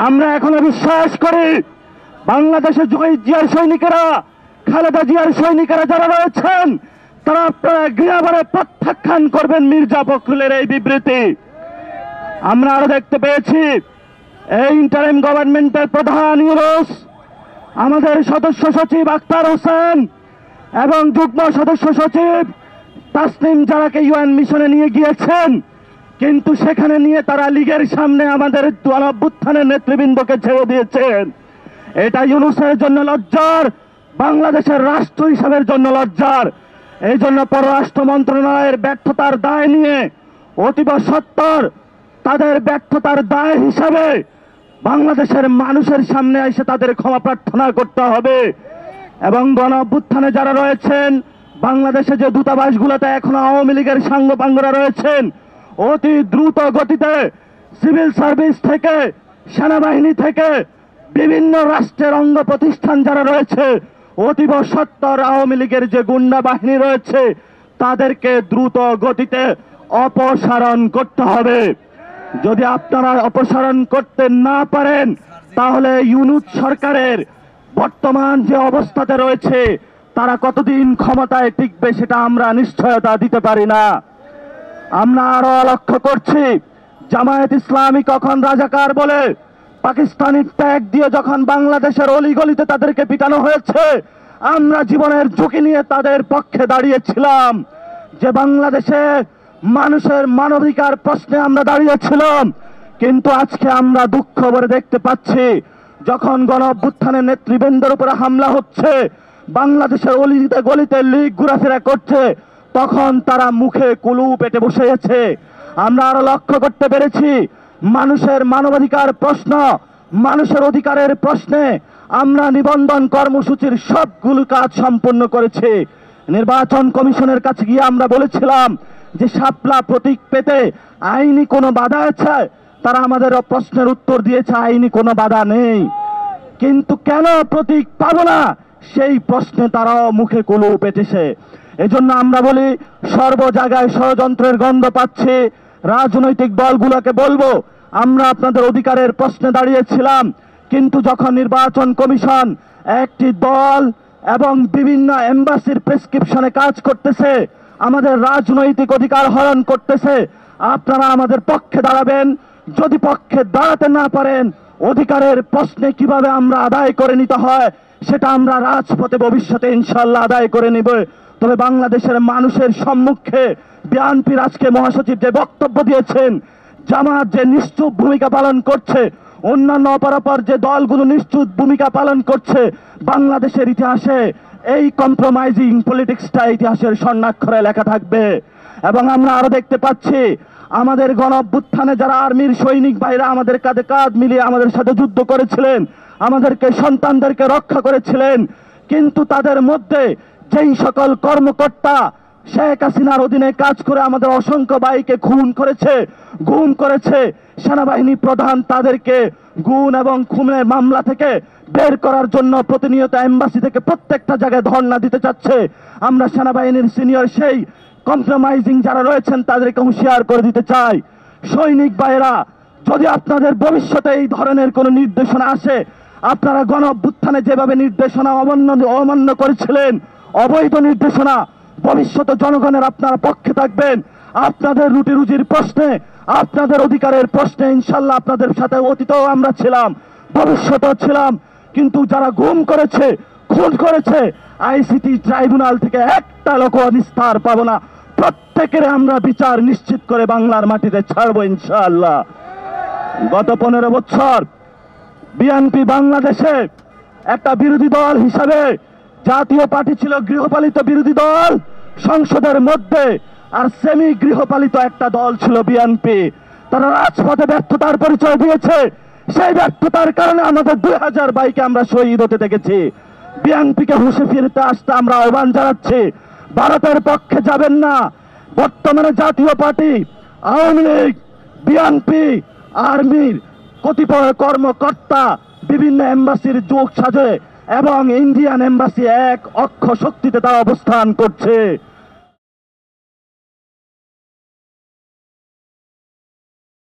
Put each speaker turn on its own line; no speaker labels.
আমরা এখনো বিশ্বাস করি বাংলাদেশের জিয়ার সৈনিকেরা, খালেদা জিয়ার সৈনিকেরা যারা রয়েছেন, তারা আপনারা ঘৃণাভরে প্রত্যাখ্যান করবেন মির্জা ফখরুলের এই বিবৃতি। আমরা আরো দেখতে পেয়েছি এই ইন্টারিম গভর্নমেন্টের প্রধান ইউনূস, আমাদের সদস্য সচিব আখতার হোসেন এবং যুগ্ম সদস্য সচিব তাসনিম জারাকে ইউএন মিশনে নিয়ে গিয়েছেন, কিন্তু সেখানে নিয়ে তারা লীগের সামনে আমাদের গণঅভ্যুত্থানের নেতৃবৃন্দকে ছেড়ে দিয়েছেন। এটা ইউনূসের জন্য লজ্জার, বাংলাদেশের রাষ্ট্র হিসাবের জন্য লজ্জার। এই জন্য পররাষ্ট্র মন্ত্রণালয়ের ব্যর্থতার দায় নিয়ে অতীব সত্বর তাদের ব্যর্থতার দায় হিসাবে বাংলাদেশের মানুষের সামনে এসে তাদের ক্ষমা প্রার্থনা করতে হবে। এবং গণঅভ্যুত্থানে যারা রয়েছেন, বাংলাদেশে যে দূতাবাসগুলোতে এখনো আওয়ামী লীগের সাঙ্গপাঙ্গরা রয়েছেন, অতি দ্রুত গতিতে সিভিল সার্ভিস থেকে, সেনাবাহিনী থেকে, বিভিন্ন রাষ্ট্রের অঙ্গ প্রতিষ্ঠান যারা রয়েছে, অতীব সত্বর আওয়ামী লীগের যে গুন্ডা বাহিনী রয়েছে, তাদেরকে দ্রুত গতিতে অপসারণ করতে হবে। যদি আপনারা অপসারণ করতে না পারেন, তাহলে ইউনূস সরকারের বর্তমান যে অবস্থাতে রয়েছে, তারা কতদিন ক্ষমতায় টিকবে সেটা আমরা নিশ্চয়তা দিতে পারি না। আমরা আরো লক্ষ্য করছি, জামায়াত ইসলামী কখন রাজাকার বলে পাকিস্তানি ট্যাগ দিয়ে যখন বাংলাদেশের অলিগলিতে তাদেরকে পিটানো হয়েছে, আমরা জীবনের ঝুঁকি নিয়ে তাদের পক্ষে দাঁড়িয়েছিলাম। যে বাংলাদেশে মানুষের মানবাধিকার প্রশ্নে আমরা দাঁড়িয়েছিলাম, কিন্তু আজকে আমরা দুঃখ ভরে দেখতে পাচ্ছি, যখন গণঅভ্যুত্থানের নেতৃবৃন্দের উপরে হামলা হচ্ছে, বাংলাদেশের অলিতে গলিতে লীগ ঘোরাফেরা করছে, তখন তারা মুখে কুলু পেটে বসে আছে। আমরা আরো লক্ষ্য করতে পেরেছি, মানুষের মানবাধিকার প্রশ্ন, মানুষের অধিকারের প্রশ্নে আমরা নিবন্ধন কর্মসূচির সবগুলো কাজ সম্পন্ন করেছি। নির্বাচন কমিশনের কাছে গিয়ে আমরা বলেছিলাম যে শাপলা প্রতীক পেতে আইনি কোনো বাধা আছে, তারা আমাদের প্রশ্নের উত্তর দিয়েছে আইনি কোনো বাধা নেই। কিন্তু কেন প্রতীক পাবো না, সেই প্রশ্নে তারাও মুখে কুলু পেটেছে। এজন্য আমরা বলি, সর্ব জায়গায় ষড়যন্ত্রের গন্ধ পাচ্ছি। রাজনৈতিক দলগুলোকে বলবো, আমরা আপনাদের অধিকারের প্রশ্নে দাঁড়িয়েছিলাম, কিন্তু যখন নির্বাচন কমিশন একটি দল এবং বিভিন্ন এম্বাসির প্রেসক্রিপশনে কাজ করতেছে, আমাদের রাজনৈতিক অধিকার হরণ করতেছে, আপনারা আমাদের পক্ষে দাঁড়াবেন। যদি পক্ষে দাঁড়াতে না পারেন, অধিকারের প্রশ্নে কিভাবে আমরা আদায় করে নিতে হয় সেটা আমরা রাজপথে ভবিষ্যতে ইনশাআল্লাহ আদায় করে নিব। তবে বাংলাদেশের মানুষের সম্মুখে বিএনপির আজকে মহাসচিব যে বক্তব্য দিয়েছেন, জামাত যে নিশ্চুপ ভূমিকা পালন করছে, অন্যান্য অপরাপর যে দলগুলো নিশ্চুপ ভূমিকা পালন করছে, বাংলাদেশের ইতিহাসে এই কম্প্রোমাইজিং পলিটিক্সটা ইতিহাসের স্বর্ণাক্ষরে লেখা থাকবে। এবং আমরা আরো দেখতে পাচ্ছি, আমাদের গণঅভ্যুত্থানে যারা আর্মির সৈনিক ভাইরা আমাদের কাঁধে কাঁধ মিলিয়ে আমাদের সাথে যুদ্ধ করেছিলেন, আমাদেরকে সন্তানদেরকে রক্ষা করেছিলেন, কিন্তু তাদের মধ্যে যেই সকল কর্মকর্তা শেখ হাসিনার অধীনে কাজ করে আমাদের অসংখ্য ভাইকে খুন করেছে, গুম করেছে, সেনাবাহিনী প্রধান তাদেরকে গুম এবং খুনের মামলা থেকে বের করার জন্য প্রতিনিয়ত এম্বাসি থেকে প্রত্যেকটা জায়গায় ধর্ণা দিতে চাচ্ছে। আমরা সেনাবাহিনীর সিনিয়র সেই কম্প্রোমাইজিং যারা রয়েছেন তাদেরকে হুঁশিয়ার করে দিতে চাই, সৈনিক ভাইরা, যদি আপনাদের ভবিষ্যতে এই ধরনের কোনো নির্দেশনা আসে, আপনারা গণঅভ্যুত্থানে যেভাবে নির্দেশনা অমান্য করেছিলেন, অবৈধ নির্দেশনা, ভবিষ্যতে জনগণের আপনারা পক্ষে থাকবেন। আপনাদের রুটি রুজির প্রশ্নে, আপনাদের অধিকারের প্রশ্নে ইনশাল্লাহ আপনাদের সাথে অতীতেও আমরা ছিলাম, ভবিষ্যতেও ছিলাম। কিন্তু যারা গুম করেছে, খুন করেছে, আইসিটি ট্রাইব্যুনাল থেকে একটা লোক নিস্তার পাবো না। প্রত্যেকের আমরা বিচার নিশ্চিত করে বাংলার মাটিতে ছাড়বো ইনশাআল্লাহ। গত 15 বছর বিএনপি বাংলাদেশে একটা বিরোধী দল হিসাবে, জাতীয় পার্টি ছিল গৃহপালিত বিরোধী দল সংসদের মধ্যে, আর সেমি গৃহপালিত একটা দল ছিল বিএনপি। তারা রাজপথে ব্যর্থতার পরিচয় দিয়েছে, সেই ব্যর্থতার কারণে আমাদের 2000 ভাইকে আমরা শহীদ হতে দেখেছি। বিএনপিকে হুঁশে ফিরতে আসতে আমরা আহ্বান জানাচ্ছি, ভারতের পক্ষে যাবেন না। বর্তমানে জাতীয় পার্টি, আওয়ামী লীগ, বিএনপি, আর্মির কতিপয় কর্মকর্তা বিভিন্ন এম্বাসির যোগ সাজে এবং ইন্ডিয়ান এম্বাসি এক অক্ষ শক্তিতে তারা অবস্থান করছে।